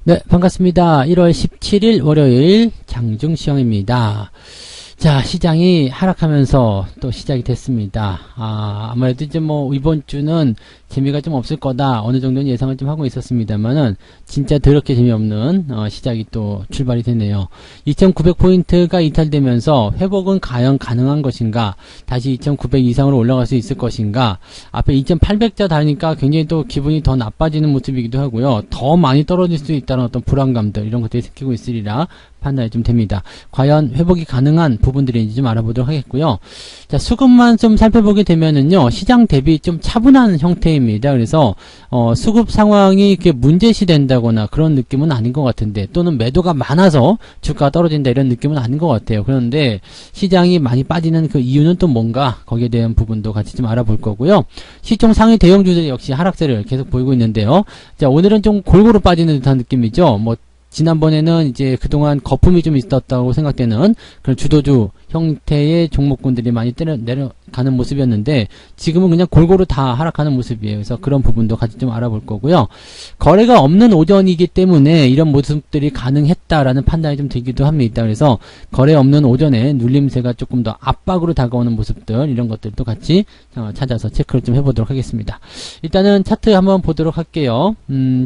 네, 반갑습니다. 1월 17일 월요일 장중시황입니다. 자, 시장이 하락하면서 또 시작이 됐습니다. 아무래도 이제 뭐 이번 주는 재미가 좀 없을 거다 어느 정도는 예상을 좀 하고 있었습니다만은 진짜 더럽게 재미없는 시작이 또 출발이 되네요. 2900포인트가 이탈되면서 회복은 과연 가능한 것인가, 다시 2900 이상으로 올라갈 수 있을 것인가, 앞에 2800자 다니까 굉장히 또 기분이 더 나빠지는 모습이기도 하고요. 더 많이 떨어질 수 있다는 어떤 불안감들, 이런 것들이 생기고 있으리라 판단이 좀 됩니다. 과연 회복이 가능한 부분들인지 좀 알아보도록 하겠고요. 자, 수급만 좀 살펴보게 되면은요, 시장 대비 좀 차분한 형태입니다. 그래서 수급 상황이 이렇게 문제시 된다거나 그런 느낌은 아닌 것 같은데, 또는 매도가 많아서 주가가 떨어진다 이런 느낌은 아닌 것 같아요. 그런데 시장이 많이 빠지는 그 이유는 또 뭔가, 거기에 대한 부분도 같이 좀 알아볼 거고요. 시총 상위 대형주들 역시 하락세를 계속 보이고 있는데요. 자, 오늘은 좀 골고루 빠지는 듯한 느낌이죠. 뭐 지난번에는 이제 그동안 거품이 좀 있었다고 생각되는 그런 주도주 형태의 종목군들이 많이 내려가는 모습이었는데, 지금은 그냥 골고루 다 하락하는 모습이에요. 그래서 그런 부분도 같이 좀 알아볼 거고요. 거래가 없는 오전이기 때문에 이런 모습들이 가능했다라는 판단이 좀 들기도 합니다. 그래서 거래 없는 오전에 눌림세가 조금 더 압박으로 다가오는 모습들, 이런 것들도 같이 찾아서 체크를 좀 해보도록 하겠습니다. 일단은 차트 한번 보도록 할게요.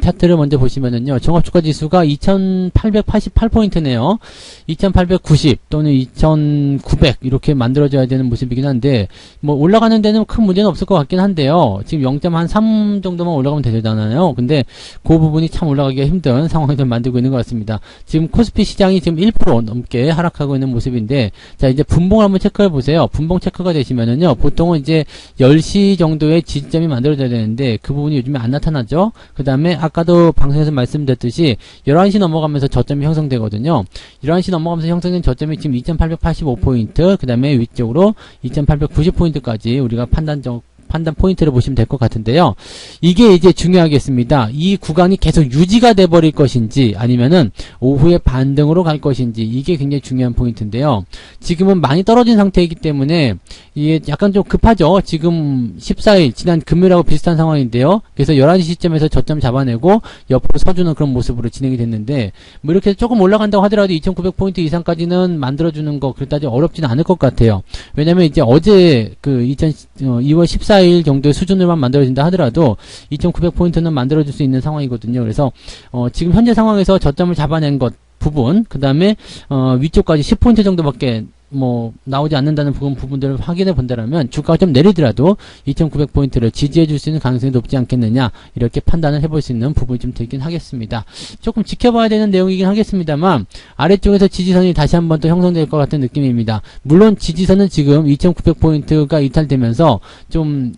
차트를 먼저 보시면은요, 종합주가지수가 2888포인트네요. 2890 또는 2900 이렇게 만들어져야 되는 모습이긴 한데, 뭐 올라가는 데는 큰 문제는 없을 것 같긴 한데요. 지금 0.3 정도만 올라가면 되잖아요. 근데 그 부분이 참 올라가기가 힘든 상황을 좀 만들고 있는 것 같습니다. 지금 코스피 시장이 지금 1% 넘게 하락하고 있는 모습인데, 자, 이제 분봉을 한번 체크해 보세요. 분봉 체크가 되시면은요, 보통은 이제 10시 정도의 지지점이 만들어져야 되는데 그 부분이 요즘에 안 나타나죠. 그 다음에 아까도 방송에서 말씀드렸듯이 11시 넘어가면서 저점이 형성되거든요. 11시 넘어가면서 형성된 저점이 지금 2885포인트, 그 다음에 위쪽으로 2890포인트까지 우리가 판단 포인트를 보시면 될 것 같은데요. 이게 이제 중요하겠습니다. 이 구간이 계속 유지가 돼버릴 것인지 아니면은 오후에 반등으로 갈 것인지, 이게 굉장히 중요한 포인트인데요. 지금은 많이 떨어진 상태이기 때문에 이게 약간 좀 급하죠. 지금 14일 지난 금요일하고 비슷한 상황인데요. 그래서 11시 시점에서 저점 잡아내고 옆으로 서주는 그런 모습으로 진행이 됐는데, 뭐 이렇게 조금 올라간다고 하더라도 2900포인트 이상까지는 만들어주는 거 그렇다지 어렵지는 않을 것 같아요. 왜냐면 이제 어제 그 2월 14일 정도의 수준으로만 만들어진다 하더라도 2900포인트는 만들어줄 수 있는 상황이거든요. 그래서 지금 현재 상황에서 저점을 잡아낸 것 부분, 그 다음에 위쪽까지 10포인트 정도밖에 뭐 나오지 않는다는 부분들을 확인해 본다면 주가가 좀 내리더라도 2900포인트를 지지해 줄 수 있는 가능성이 높지 않겠느냐, 이렇게 판단을 해볼 수 있는 부분이 좀 되긴 하겠습니다. 조금 지켜봐야 되는 내용이긴 하겠습니다만, 아래쪽에서 지지선이 다시 한번 또 형성될 것 같은 느낌입니다. 물론 지지선은 지금 2900포인트가 이탈되면서 좀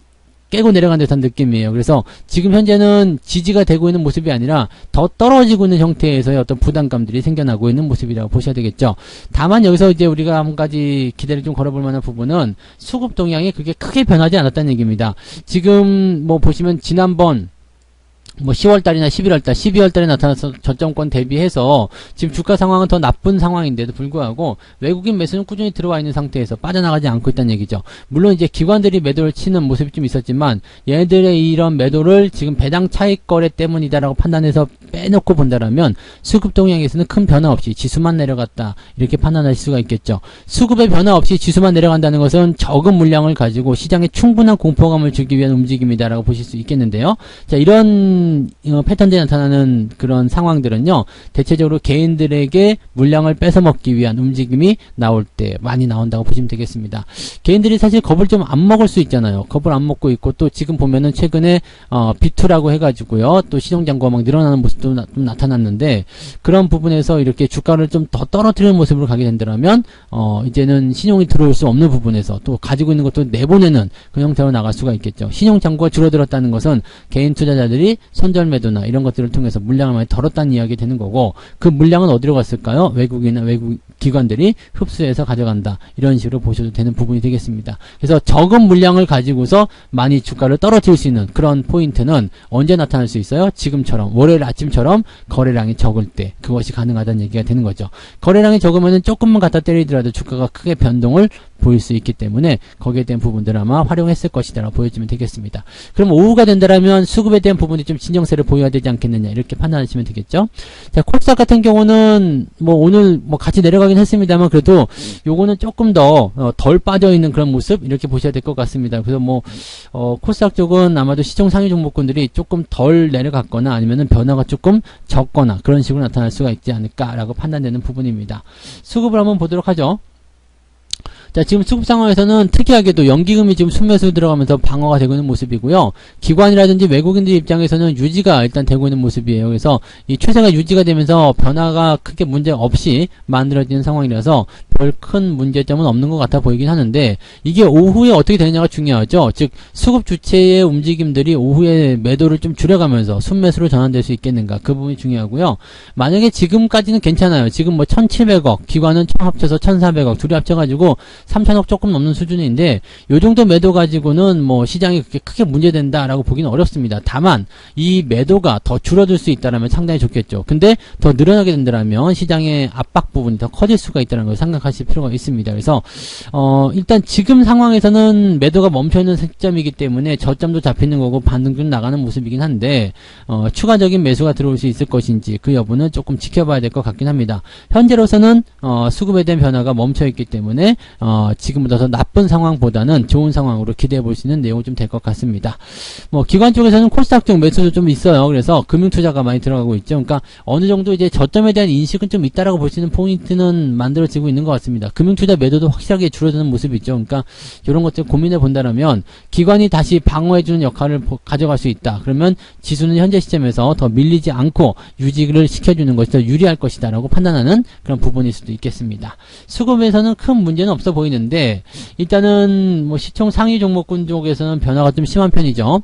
깨고 내려간 듯한 느낌이에요. 그래서 지금 현재는 지지가 되고 있는 모습이 아니라 더 떨어지고 있는 형태에서의 어떤 부담감들이 생겨나고 있는 모습이라고 보셔야 되겠죠. 다만 여기서 이제 우리가 한 가지 기대를 좀 걸어볼 만한 부분은 수급 동향이 그렇게 크게 변하지 않았다는 얘기입니다. 지금 뭐 보시면 지난번 뭐 10월달이나 11월달, 12월달에 나타나서 저점권 대비해서 지금 주가 상황은 더 나쁜 상황인데도 불구하고 외국인 매수는 꾸준히 들어와 있는 상태에서 빠져나가지 않고 있다는 얘기죠. 물론 이제 기관들이 매도를 치는 모습이 좀 있었지만, 얘네들의 이런 매도를 지금 배당 차익 거래 때문이다라고 판단해서 빼놓고 본다라면 수급 동향에서는 큰 변화 없이 지수만 내려갔다, 이렇게 판단할 수가 있겠죠. 수급의 변화 없이 지수만 내려간다는 것은 적은 물량을 가지고 시장에 충분한 공포감을 주기 위한 움직임이다라고 보실 수 있겠는데요. 자, 이런 패턴들이 나타나는 그런 상황들은요, 대체적으로 개인들에게 물량을 뺏어 먹기 위한 움직임이 나올 때 많이 나온다고 보시면 되겠습니다. 개인들이 사실 겁을 좀 안 먹을 수 있잖아요. 겁을 안 먹고 있고, 또 지금 보면은 최근에 B2라고 해가지고요, 또 시정장고가 막 늘어나는 모습도 좀 나타났는데, 그런 부분에서 이렇게 주가를 좀 더 떨어뜨리는 모습으로 가게 된다면 이제는 신용이 들어올 수 없는 부분에서 또 가지고 있는 것도 내보내는 그 형태로 나갈 수가 있겠죠. 신용장고가 줄어들었다는 것은 개인 투자자들이 손절 매도나 이런 것들을 통해서 물량을 많이 덜었다는 이야기 되는 거고, 그 물량은 어디로 갔을까요? 외국이나 외국 기관들이 흡수해서 가져간다, 이런 식으로 보셔도 되는 부분이 되겠습니다. 그래서 적은 물량을 가지고서 많이 주가를 떨어뜨릴 수 있는 그런 포인트는 언제 나타날 수 있어요? 지금처럼 월요일 아침처럼 거래량이 적을 때, 그것이 가능하다는 얘기가 되는 거죠. 거래량이 적으면 조금만 갖다 때리더라도 주가가 크게 변동을 보일 수 있기 때문에 거기에 대한 부분들을 아마 활용했을 것이다라고 보여주면 되겠습니다. 그럼 오후가 된다라면 수급에 대한 부분이 좀 진정세를 보여야 되지 않겠느냐 이렇게 판단하시면 되겠죠. 자, 코스닥 같은 경우는 뭐 오늘 뭐 같이 내려가긴 했습니다만 그래도 요거는 조금 더 덜 빠져 있는 그런 모습 이렇게 보셔야 될 것 같습니다. 그래서 뭐 코스닥 쪽은 아마도 시총 상위 종목군들이 조금 덜 내려갔거나 아니면은 변화가 조금 적거나 그런 식으로 나타날 수가 있지 않을까라고 판단되는 부분입니다. 수급을 한번 보도록 하죠. 자, 지금 수급 상황에서는 특이하게도 연기금이 지금 순매수 들어가면서 방어가 되고 있는 모습이고요. 기관이라든지 외국인들 입장에서는 유지가 일단 되고 있는 모습이에요. 그래서 이 추세가 유지가 되면서 변화가 크게 문제 없이 만들어지는 상황이라서 별 큰 문제점은 없는 것 같아 보이긴 하는데 이게 오후에 어떻게 되느냐가 중요하죠. 즉 수급 주체의 움직임들이 오후에 매도를 좀 줄여가면서 순매수로 전환될 수 있겠는가 그 부분이 중요하고요. 만약에 지금까지는 괜찮아요. 지금 뭐 1700억 기관은 총 합쳐서 1400억 둘이 합쳐가지고 3000억 조금 넘는 수준인데 요 정도 매도 가지고는 뭐 시장이 그렇게 크게 문제된다라고 보기는 어렵습니다. 다만 이 매도가 더 줄어들 수 있다라면 상당히 좋겠죠. 근데 더 늘어나게 된다라면 시장의 압박 부분이 더 커질 수가 있다는 걸 생각하실 필요가 있습니다. 그래서 일단 지금 상황에서는 매도가 멈춰있는 시점이기 때문에 저점도 잡히는 거고 반등도 나가는 모습이긴 한데 추가적인 매수가 들어올 수 있을 것인지 그 여부는 조금 지켜봐야 될 것 같긴 합니다. 현재로서는 수급에 대한 변화가 멈춰있기 때문에 지금보다 더 나쁜 상황보다는 좋은 상황으로 기대해 볼 수 있는 내용이 좀 될 것 같습니다. 뭐 기관 쪽에서는 코스닥 쪽 매수도 좀 있어요. 그래서 금융 투자가 많이 들어가고 있죠. 그러니까 어느 정도 이제 저점에 대한 인식은 좀 있다라고 볼 수 있는 포인트는 만들어지고 있는 것 같습니다. 금융 투자 매도도 확실하게 줄어드는 모습이죠. 그러니까 이런 것들 고민해 본다라면 기관이 다시 방어해 주는 역할을 가져갈 수 있다. 그러면 지수는 현재 시점에서 더 밀리지 않고 유지를 시켜주는 것이 더 유리할 것이다라고 판단하는 그런 부분일 수도 있겠습니다. 수급에서는 큰 문제는 없어 보이는데 일단은 뭐 시총 상위 종목군 쪽에서는 변화가 좀 심한 편이죠.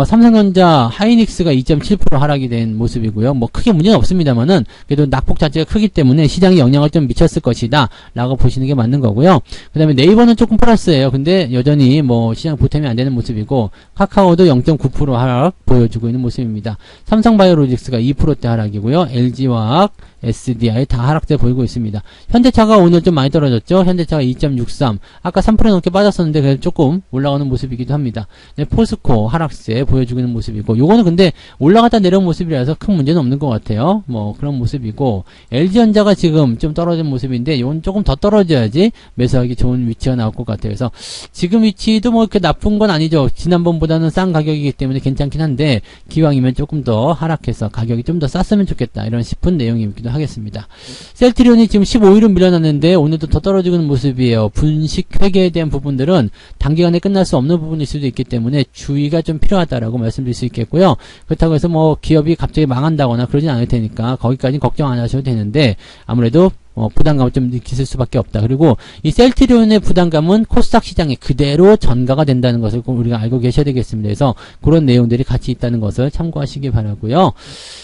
삼성전자, 하이닉스가 2.7% 하락이 된 모습이고요. 뭐 크게 문제는 없습니다만은 그래도 낙폭 자체가 크기 때문에 시장에 영향을 좀 미쳤을 것이다 라고 보시는 게 맞는 거고요. 그 다음에 네이버는 조금 플러스예요. 근데 여전히 뭐 시장 보탬이 안 되는 모습이고 카카오도 0.9% 하락 보여주고 있는 모습입니다. 삼성바이오로직스가 2%대 하락이고요. LG화학, SDI 다 하락세 보이고 있습니다. 현대차가 오늘 좀 많이 떨어졌죠. 현대차가 2.63 아까 3% 넘게 빠졌었는데 그래도 조금 올라가는 모습이기도 합니다. 네, 포스코 하락세 보여주고 있는 모습이고 요거는 근데 올라갔다 내려온 모습이라서 큰 문제는 없는 것 같아요. 뭐 그런 모습이고 LG전자가 지금 좀 떨어진 모습인데 이건 조금 더 떨어져야지 매수하기 좋은 위치가 나올 것 같아요. 그래서 지금 위치도 뭐 이렇게 나쁜 건 아니죠. 지난번보다는 싼 가격이기 때문에 괜찮긴 한데 기왕이면 조금 더 하락해서 가격이 좀 더 쌌으면 좋겠다 이런 싶은 내용이기도 하겠습니다. 셀트리온이 지금 15일은 밀려났는데 오늘도 더 떨어지고 있는 모습이에요. 분식 회계에 대한 부분들은 단기간에 끝날 수 없는 부분일 수도 있기 때문에 주의가 좀 필요하다라고 말씀드릴 수 있겠고요. 그렇다고 해서 뭐 기업이 갑자기 망한다거나 그러진 않을 테니까 거기까지는 걱정 안 하셔도 되는데 아무래도 부담감을 좀 느끼실 수밖에 없다. 그리고 이 셀트리온의 부담감은 코스닥 시장에 그대로 전가가 된다는 것을 꼭 우리가 알고 계셔야 되겠습니다. 그래서 그런 내용들이 같이 있다는 것을 참고하시기 바라고요.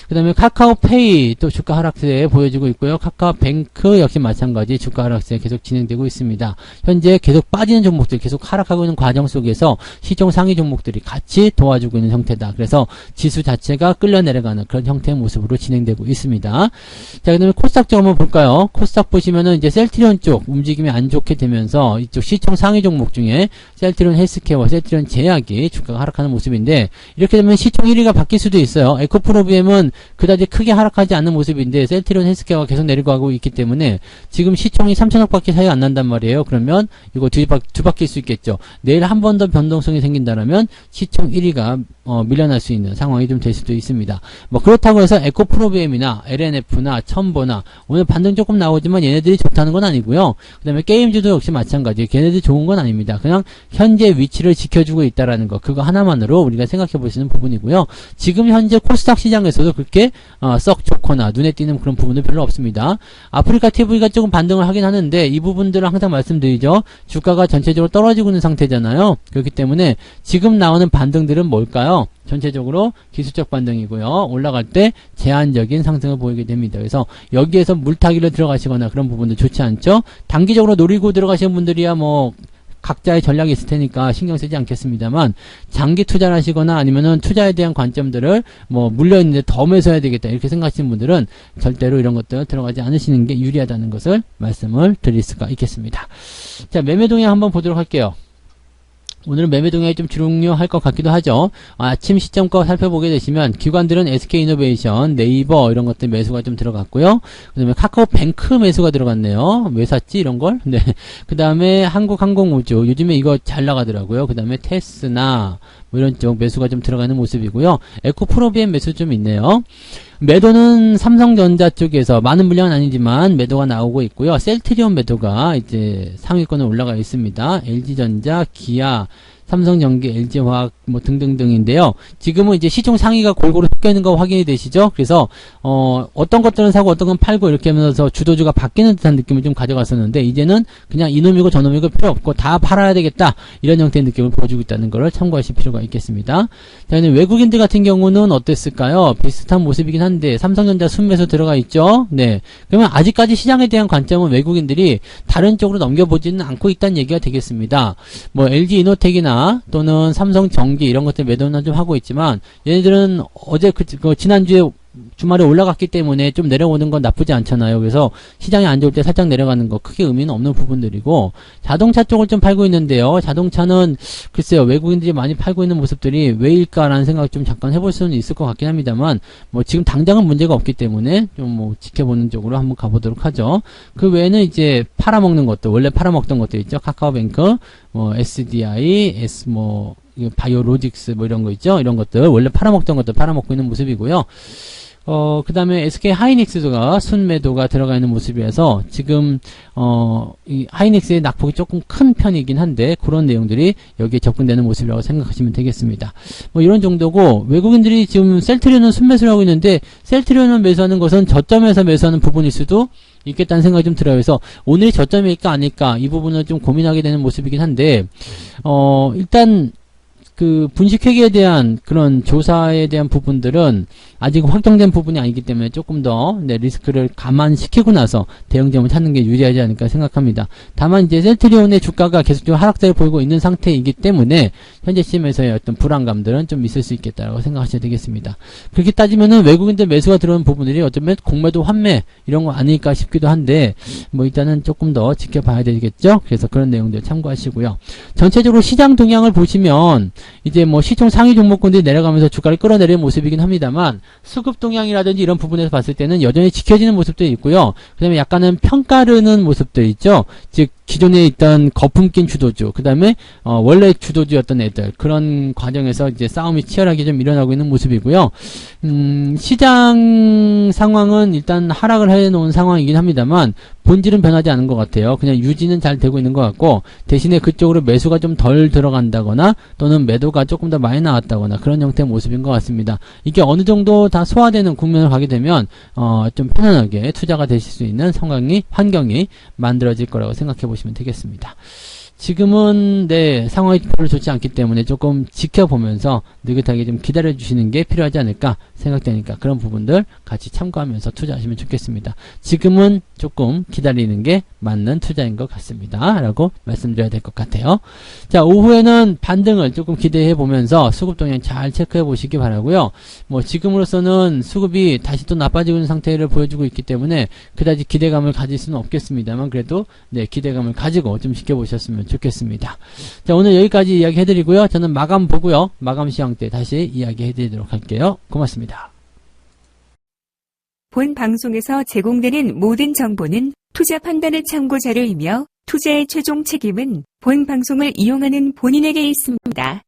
그 다음에 카카오페이 또 주가 하락세 보여주고 있고요. 카카오뱅크 역시 마찬가지 주가 하락세 계속 진행되고 있습니다. 현재 계속 빠지는 종목들 계속 하락하고 있는 과정 속에서 시총 상위 종목들이 같이 도와주고 있는 형태다. 그래서 지수 자체가 끌려 내려가는 그런 형태의 모습으로 진행되고 있습니다. 자, 그 다음에 코스닥 쪽 한번 볼까요? 코스닥 보시면은 이제 셀트리온 쪽 움직임이 안 좋게 되면서 이쪽 시총 상위 종목 중에 셀트리온 헬스케어와 셀트리온 제약이 주가가 하락하는 모습인데 이렇게 되면 시총 1위가 바뀔 수도 있어요. 에코프로비엠은 그다지 크게 하락하지 않는 모습인데 셀트리온 헬스케어가 계속 내려가고 있기 때문에 지금 시총이 3천억 밖에 차이가 안 난단 말이에요. 그러면 이거 두 바뀔 수 있겠죠. 내일 한 번 더 변동성이 생긴다라면 시총 1위가 밀려날 수 있는 상황이 좀 될 수도 있습니다. 뭐 그렇다고 해서 에코프로비엠이나 LNF나 첨보나 오늘 반등 조금 나오지만 얘네들이 좋다는 건 아니고요. 그 다음에 게임주도 역시 마찬가지. 걔네들이 좋은 건 아닙니다. 그냥 현재 위치를 지켜주고 있다라는 거 그거 하나만으로 우리가 생각해 볼 수 있는 부분이고요. 지금 현재 코스닥 시장에서도 그렇게 썩 좋거나 눈에 띄는 그런 부분은 별로 없습니다. 아프리카 TV가 조금 반등을 하긴 하는데 이 부분들은 항상 말씀드리죠. 주가가 전체적으로 떨어지고 있는 상태잖아요. 그렇기 때문에 지금 나오는 반등들은 뭘까요? 전체적으로 기술적 반등이고요. 올라갈 때 제한적인 상승을 보이게 됩니다. 그래서 여기에서 물타기를 들어가시거나 그런 부분도 좋지 않죠. 단기적으로 노리고 들어가시는 분들이야 뭐 각자의 전략이 있을 테니까 신경 쓰지 않겠습니다만, 장기 투자를 하시거나 아니면은 투자에 대한 관점들을 뭐 물려있는데 더 매수해야 되겠다 이렇게 생각하시는 분들은 절대로 이런 것들 들어가지 않으시는 게 유리하다는 것을 말씀을 드릴 수가 있겠습니다. 자, 매매 동향 한번 보도록 할게요. 오늘은 매매 동향이 좀 중요할 것 같기도 하죠. 아침 시점가 살펴보게 되시면 기관들은 SK이노베이션, 네이버 이런 것들 매수가 좀 들어갔고요. 그 다음에 카카오뱅크 매수가 들어갔네요. 왜 샀지 이런 걸? 네. 그 다음에 한국항공우주 요즘에 이거 잘 나가더라고요. 그 다음에 테스나 뭐 이런 쪽 매수가 좀 들어가는 모습이고요. 에코프로비엠 매수 좀 있네요. 매도는 삼성전자 쪽에서 많은 물량은 아니지만 매도가 나오고 있고요. 셀트리온 매도가 이제 상위권에 올라가 있습니다. LG전자, 기아, 삼성전기, LG화학 뭐 등등등인데요. 지금은 이제 시총 상위가 골고루 섞여 있는 거 확인이 되시죠? 그래서 어떤 것들은 사고 어떤 건 팔고 이렇게 하면서 주도주가 바뀌는 듯한 느낌을 좀 가져갔었는데 이제는 그냥 이놈이고 저놈이고 필요 없고 다 팔아야 되겠다 이런 형태의 느낌을 보여주고 있다는 것을 참고하실 필요가 있겠습니다. 자, 외국인들 같은 경우는 어땠을까요? 비슷한 모습이긴 한데 삼성전자 순매수 들어가 있죠? 네. 그러면 아직까지 시장에 대한 관점은 외국인들이 다른 쪽으로 넘겨보지는 않고 있다는 얘기가 되겠습니다. 뭐 LG이노텍이나 또는 삼성전기 이런 것들 매도는 좀 하고 있지만 얘네들은 어제 지난주에 주말에 올라갔기 때문에 좀 내려오는 건 나쁘지 않잖아요. 그래서 시장이 안 좋을 때 살짝 내려가는 거 크게 의미는 없는 부분들이고 자동차 쪽을 좀 팔고 있는데요. 자동차는 글쎄요. 외국인들이 많이 팔고 있는 모습들이 왜일까라는 생각 좀 잠깐 해볼 수는 있을 것 같긴 합니다만 뭐 지금 당장은 문제가 없기 때문에 좀 뭐 지켜보는 쪽으로 한번 가보도록 하죠. 그 외에는 이제 팔아먹는 것도 원래 팔아먹던 것도 있죠. 카카오뱅크, 뭐 SDI, 바이오로직스 뭐 이런 거 있죠. 이런 것들 원래 팔아먹던 것들 팔아먹고 있는 모습이고요. 그 다음에 SK 하이닉스가 순매도가 들어가 있는 모습이어서 지금 이 하이닉스의 낙폭이 조금 큰 편이긴 한데 그런 내용들이 여기에 접근되는 모습이라고 생각하시면 되겠습니다. 뭐 이런 정도고 외국인들이 지금 셀트리온은 순매수를 하고 있는데 셀트리온을 매수하는 것은 저점에서 매수하는 부분일 수도 있겠다는 생각이 좀 들어요. 그래서 오늘이 저점일까 아닐까 이 부분을 좀 고민하게 되는 모습이긴 한데 일단 그 분식회계에 대한 그런 조사에 대한 부분들은 아직 확정된 부분이 아니기 때문에 조금 더 리스크를 감안시키고 나서 대응점을 찾는 게 유리하지 않을까 생각합니다. 다만 이제 셀트리온의 주가가 계속적으로 하락세를 보이고 있는 상태이기 때문에 현재 시점에서의 어떤 불안감들은 좀 있을 수 있겠다라고 생각하셔야 되겠습니다. 그렇게 따지면은 외국인들 매수가 들어오는 부분들이 어쩌면 공매도 환매 이런 거 아닐까 싶기도 한데 뭐 일단은 조금 더 지켜봐야 되겠죠. 그래서 그런 내용들 참고하시고요. 전체적으로 시장 동향을 보시면 이제 뭐 시총 상위 종목군들이 내려가면서 주가를 끌어내리는 모습이긴 합니다만 수급 동향이라든지 이런 부분에서 봤을 때는 여전히 지켜지는 모습도 있고요. 그 다음에 약간은 평가르는 모습도 있죠. 즉 기존에 있던 거품 낀 주도주, 그 다음에 원래 주도주였던 애들 그런 과정에서 이제 싸움이 치열하게 좀 일어나고 있는 모습이고요. 시장 상황은 일단 하락을 해놓은 상황이긴 합니다만 본질은 변하지 않은 것 같아요. 그냥 유지는 잘 되고 있는 것 같고 대신에 그쪽으로 매수가 좀 덜 들어간다거나 또는 매도가 조금 더 많이 나왔다거나 그런 형태의 모습인 것 같습니다. 이게 어느 정도 다 소화되는 국면을 가게 되면 좀 편안하게 투자가 되실 수 있는 환경이 만들어질 거라고 생각해 보시면 되겠습니다. 지금은 상황이 별로 좋지 않기 때문에 조금 지켜보면서 느긋하게 좀 기다려주시는 게 필요하지 않을까 생각되니까 그런 부분들 같이 참고하면서 투자하시면 좋겠습니다. 지금은 조금 기다리는 게 맞는 투자인 것 같습니다. 라고 말씀드려야 될 것 같아요. 자, 오후에는 반등을 조금 기대해 보면서 수급 동향 잘 체크해 보시기 바라고요. 뭐 지금으로서는 수급이 다시 또 나빠지고 있는 상태를 보여주고 있기 때문에 그다지 기대감을 가질 수는 없겠습니다만 그래도 기대감을 가지고 좀 지켜보셨으면 좋겠습니다. 자, 오늘 여기까지 이야기 해드리고요. 저는 마감 보고요. 마감 시황 때 다시 이야기 해드리도록 할게요. 고맙습니다. 본 방송에서 제공되는 모든 정보는 투자 판단의 참고 자료이며 투자의 최종 책임은 본 방송을 이용하는 본인에게 있습니다.